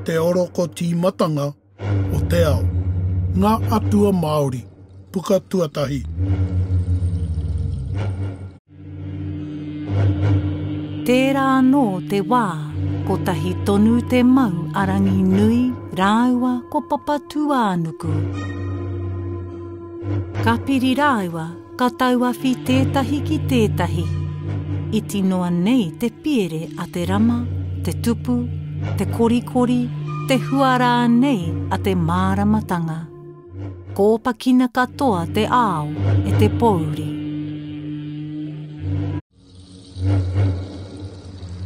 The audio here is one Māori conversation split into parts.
te oroko tīmatanga o te ao. Ngā atua Māori, puka tuatahi. Tērā anō te wā, ko tahi tonu te mau arangi nui rāua ko papatua anuku. Ka piri rāua, ka tauawhi tētahi ki tētahi. Iti noa nei te piere a te rama, te tupu, te korikori, te huarā nei a te māramatanga. Kōpa kina katoa te ao e te pouri.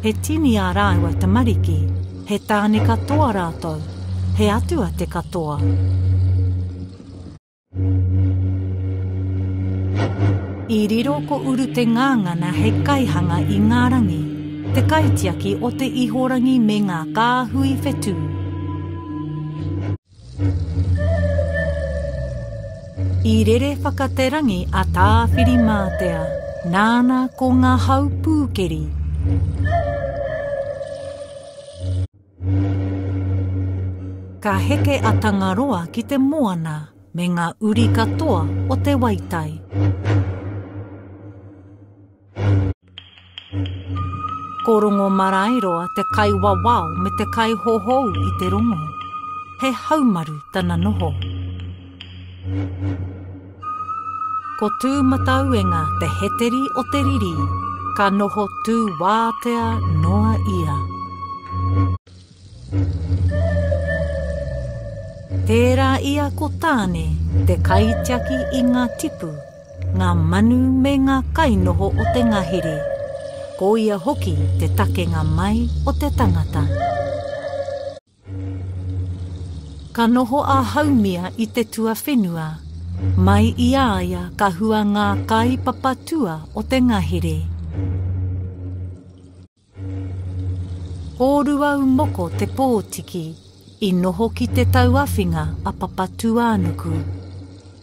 He tini a rāua te mariki, he tāne katoa rātou, he atua te katoa. I riro ko uru te ngāngana he kaihanga i ngā rangi, te kaitiaki o te ihorangi me ngā kāhui whetū. I rere whakaterangi a tāwhiri mātea, nāna ko ngā hau pūkeri. Ka heke a tangaroa ki te moana me ngā uri katoa o te waitai. Korongo marairoa te kai wawao me te kai hohou i te rongo. He haumaru tana noho. Ko tū matauenga te heteri o te riri, ka noho tū wātea noa ia. Tērā ia ko tāne te kaitiaki i ngā tipu, ngā manu me ngā kainoho o te ngahere. Ko ia hoki te takenga mai o te tangata. Ka noho a haumia i te tua whenua, mai i aia ka hua ngā kai papatua o te ngahere. Hōruau moko te pōtiki, i noho ki te tauawhinga a papatua anuku.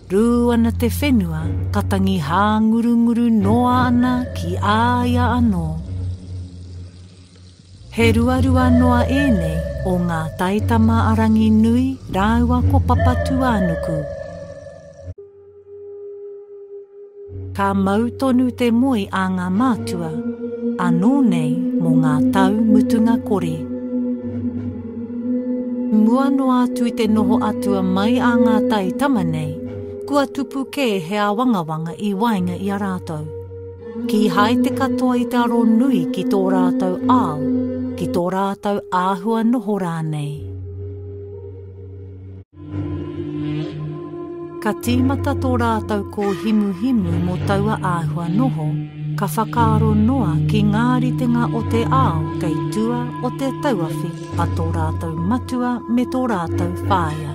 Rū ana te whenua, ka tangi hāngurunguru noa ana ki āia anō. He ruarua noa ēnei o ngā taitama arangi nui rāua ko papatua anuku. Ka mau tonu te moi a ngā mātua, anō nei mō ngā tau mutunga kore. Mua noa atu i te noho atua mai a ngā taitama nei, kua tupu ke he a wangawanga i wainga i a rātou. Ki hai te katoa i te aro nui ki tō rātou ao, ki tō rātou āhua noho rānei. Ka tīmata tō rātou ko himu mō taua āhua noho, ka whakaaro noa ki ngā ritenga o te ao kei tua o te tauawhi a tō rātou matua me tō rātou whāia.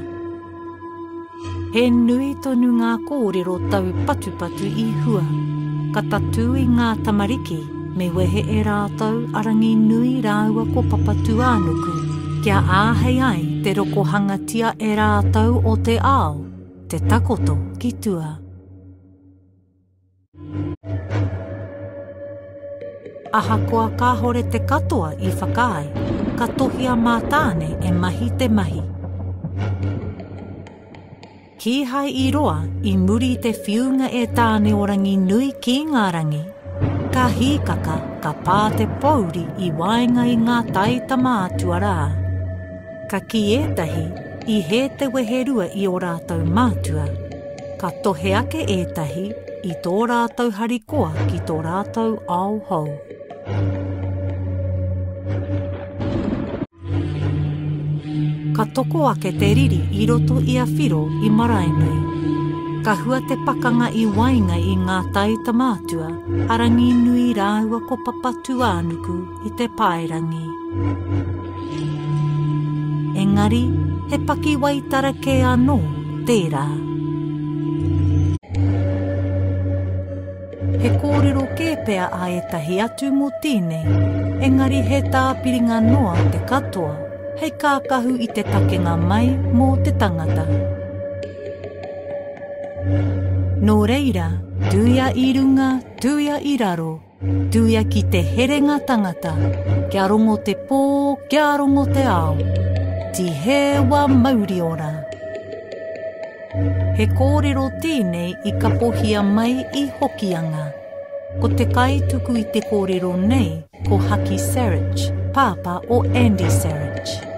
He nui tonu ngā kōrero tau patupatu i hua, ka tatu i ngā tamariki me wehe e rātou arangi nui rāua ko papatua anuku, kia āhei ai te roko hangatia e rātou o te ao, te takoto ki tua. Ahakoa ka hore te katoa i whakai, ka tohia mātāne e mahi te mahi. Ki hai i roa i muri te whiunga e tāne orangi nui ki ngā rangi. Ka hīkaka ka pā te pouri i wainga i ngā taitama atua rā. Ka ki ētahi i he te weherua i o rātou mātua. Ka tohe ake ētahi i tō rātou harikoa ki tō rātou ao hou. Ka toko ake te riri i roto i a whiro i marainui. Ka hua te pakanga i wainga i ngā taita mātua, arangi nui rāua ko papatua anuku i te paerangi. Engari, he paki waitara ke anō, tērā. He kōrero kēpea a etahi atu mō tēnei, engari he tāpiringa noa te katoa, hei kākahu i te takenga mai mō te tangata. Nō reira, tuia i runga, tuia i raro, tuia ki te herenga tangata, kia rongo te pō, kia rongo te ao. Ti hewa mauri ora. He kōrero tēnei I ka pohia mai I hokianga. Ko te kai tuku I te kōrero nei ko Haki Sarich, pāpā o Andy Sarich.